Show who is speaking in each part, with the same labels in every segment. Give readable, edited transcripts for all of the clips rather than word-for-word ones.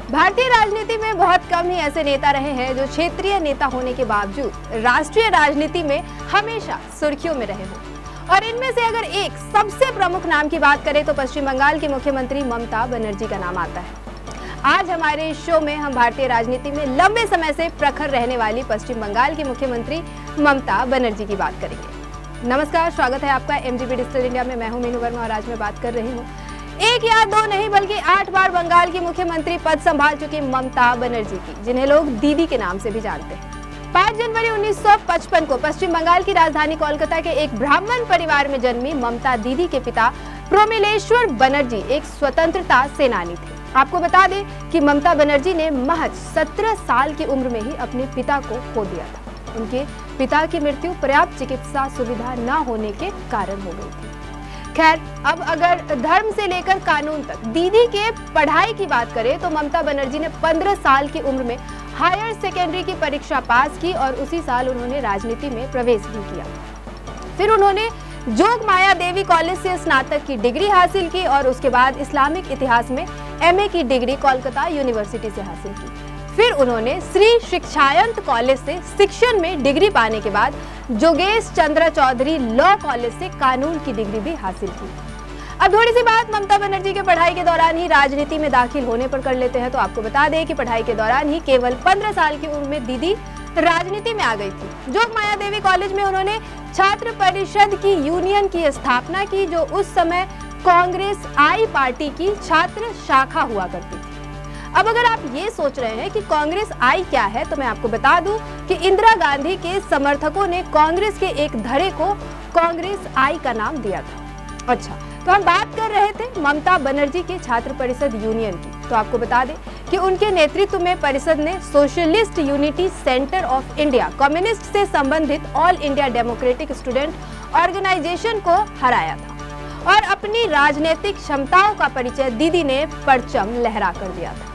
Speaker 1: भारतीय राजनीति में बहुत कम ही ऐसे नेता रहे हैं जो क्षेत्रीय नेता होने के बावजूद राष्ट्रीय राजनीति में हमेशा सुर्खियों में रहे हों। और इनमें से अगर एक सबसे प्रमुख नाम की बात करें तो पश्चिम बंगाल की मुख्यमंत्री ममता बनर्जी का नाम आता है। आज हमारे इस शो में हम भारतीय राजनीति में लंबे समय से प्रखर रहने वाली पश्चिम बंगाल की मुख्यमंत्री ममता बनर्जी की बात करेंगे। नमस्कार, स्वागत है आपका MGP डिजिटल इंडिया में। मैं हूं मीनू वर्मा और आज मैं बात कर रही हूं एक या दो नहीं बल्कि 8 बार बंगाल की मुख्यमंत्री पद संभाल चुकी ममता बनर्जी की, जिन्हें लोग दीदी के नाम से भी जानते हैं। 5 जनवरी 1955 को पश्चिम बंगाल की राजधानी कोलकाता के एक ब्राह्मण परिवार में जन्मी ममता दीदी के पिता प्रोमिलेश्वर बनर्जी एक स्वतंत्रता सेनानी थे। आपको बता दें कि ममता बनर्जी ने महज 17 साल की उम्र में ही अपने पिता को खो दिया था। उनके पिता की मृत्यु पर्याप्त चिकित्सा सुविधा न होने के कारण हो गई थी। खैर, अब अगर धर्म से लेकर कानून तक दीदी के पढ़ाई की बात करें तो ममता बनर्जी ने 15 साल की उम्र में हायर सेकेंडरी की परीक्षा पास की और उसी साल उन्होंने राजनीति में प्रवेश भी किया। फिर उन्होंने जोग माया देवी कॉलेज से स्नातक की डिग्री हासिल की और उसके बाद इस्लामिक इतिहास में MA की डिग्री कोलकाता यूनिवर्सिटी से हासिल की। फिर उन्होंने श्री शिक्षायंत कॉलेज से शिक्षण में डिग्री पाने के बाद जोगेश चंद्र चौधरी लॉ कॉलेज से कानून की डिग्री भी हासिल की। अब थोड़ी सी बात ममता बनर्जी के पढ़ाई के दौरान ही राजनीति में दाखिल होने पर कर लेते हैं। तो आपको बता दें कि पढ़ाई के दौरान ही केवल 15 साल की उम्र में दीदी राजनीति में आ गई थी। जोग माया देवी कॉलेज में उन्होंने छात्र परिषद की यूनियन की स्थापना की, जो उस समय कांग्रेस आई पार्टी की छात्र शाखा हुआ करती थी। अब अगर आप ये सोच रहे हैं कि कांग्रेस आई क्या है, तो मैं आपको बता दूं कि इंदिरा गांधी के समर्थकों ने कांग्रेस के एक धड़े को कांग्रेस आई का नाम दिया था। अच्छा, तो हम बात कर रहे थे ममता बनर्जी के छात्र परिषद यूनियन की। तो आपको बता दें कि उनके नेतृत्व में परिषद ने socialist unity centre of India communist से संबंधित all India democratic student organisation को हराया था और अपनी राजनीतिक क्षमताओं का परिचय दीदी ने परचम लहरा कर दिया था।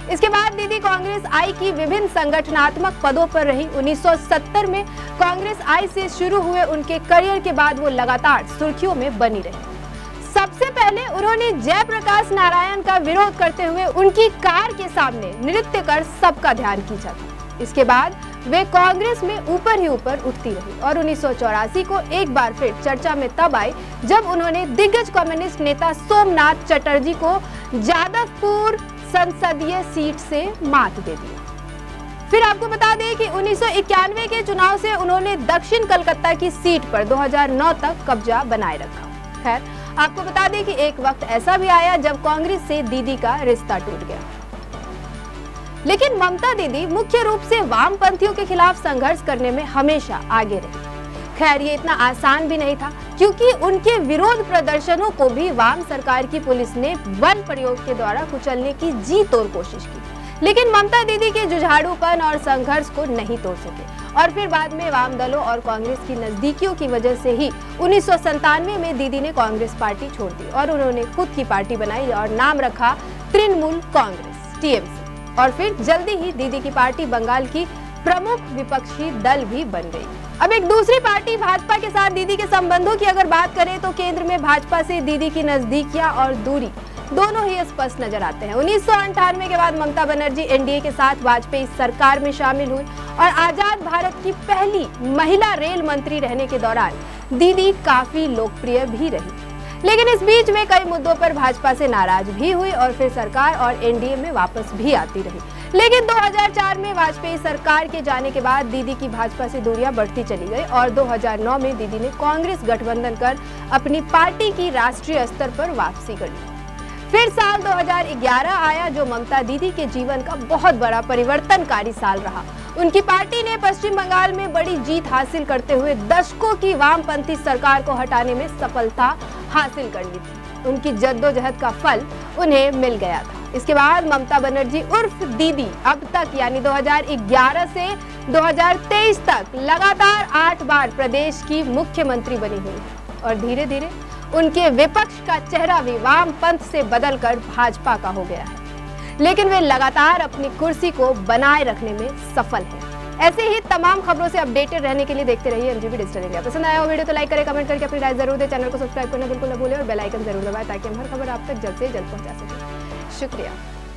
Speaker 1: इसके बाद दीदी कांग्रेस आई की विभिन्न संगठनात्मक पदों पर रही। 1970 में कांग्रेस आई से शुरू हुए उनके करियर के बाद वो लगातार सुर्खियों में बनी रही। सबसे पहले उन्होंने जयप्रकाश नारायण का विरोध करते हुए उनकी कार के सामने नृत्य कर सबका ध्यान खींचा था। इसके बाद वे कांग्रेस में ऊपर ही ऊपर उठती रही और 1984 को एक बार फिर चर्चा में तब आई जब उन्होंने दिग्गज कम्युनिस्ट नेता सोमनाथ चटर्जी को जादवपुर संसदीय सीट से मात दे दिया। फिर आपको बता दें कि 1991 के चुनाव से उन्होंने दक्षिण कलकत्ता की सीट पर 2009 तक कब्जा बनाए रखा। खैर, आपको बता दें कि एक वक्त ऐसा भी आया जब कांग्रेस से दीदी का रिश्ता टूट गया। लेकिन ममता दीदी मुख्य रूप से वामपंथियों के खिलाफ संघर्ष करने में हमेशा आगे रही। खैर, ये इतना आसान भी नहीं था क्योंकि उनके विरोध प्रदर्शनों को भी वाम सरकार की पुलिस ने बल प्रयोग के द्वारा कुचलने की जी तोड़ कोशिश की, लेकिन ममता दीदी के जुझारूपन और संघर्ष को नहीं तोड़ सके। और फिर बाद में वाम दलों और कांग्रेस की नजदीकियों की वजह से ही 1997 में दीदी ने कांग्रेस पार्टी छोड़ दी और उन्होंने खुद की पार्टी बनाई और नाम रखा तृणमूल कांग्रेस TMC। और फिर जल्दी ही दीदी की पार्टी बंगाल की प्रमुख विपक्षी दल भी बन गई। अब एक दूसरी पार्टी भाजपा के साथ दीदी के संबंधों की अगर बात करें तो केंद्र में भाजपा से दीदी की नजदीकियां और दूरी दोनों ही स्पष्ट नजर आते हैं। 1998 के बाद ममता बनर्जी NDA के साथ वाजपेयी सरकार में शामिल हुई और आजाद भारत की पहली महिला रेल मंत्री रहने के दौरान दीदी काफी लोकप्रिय भी रही। लेकिन इस बीच में कई मुद्दों पर भाजपा से नाराज भी हुई और फिर सरकार और NDA में वापस भी आती रही। लेकिन 2004 में वाजपेयी सरकार के जाने के बाद दीदी की भाजपा से दूरियां बढ़ती चली गई और 2009 में दीदी ने कांग्रेस गठबंधन कर अपनी पार्टी की राष्ट्रीय स्तर पर वापसी कर ली। फिर साल 2011 आया जो ममता दीदी के जीवन का बहुत बड़ा परिवर्तनकारी साल रहा। उनकी पार्टी ने पश्चिम बंगाल में बड़ी जीत हासिल करते हुए दशकों की वामपंथी सरकार को हटाने में सफलता हासिल कर ली थी। उनकी जद्दोजहद का फल उन्हें मिल गया था। इसके बाद ममता बनर्जी उर्फ दीदी अब तक यानी 2011 से 2023 तक लगातार 8 बार प्रदेश की मुख्यमंत्री बनी हुई है और धीरे धीरे उनके विपक्ष का चेहरा भी वामपंथ से बदलकर भाजपा का हो गया है। लेकिन वे लगातार अपनी कुर्सी को बनाए रखने में सफल हैं। ऐसे ही तमाम खबरों से अपडेटेड रहने के लिए देखते रहिए MGP डिजिटल इंडिया। पसंद आया हो वीडियो तो लाइक करें, कमेंट करके अपनी राय जरूर दें। चैनल को सब्सक्राइब करना बिल्कुल न भूलें और बेल आइकन जरूर दबाएं ताकि हम हर खबर आप तक जल्द से जल्द पहुंचा सकें। शुक्रिया।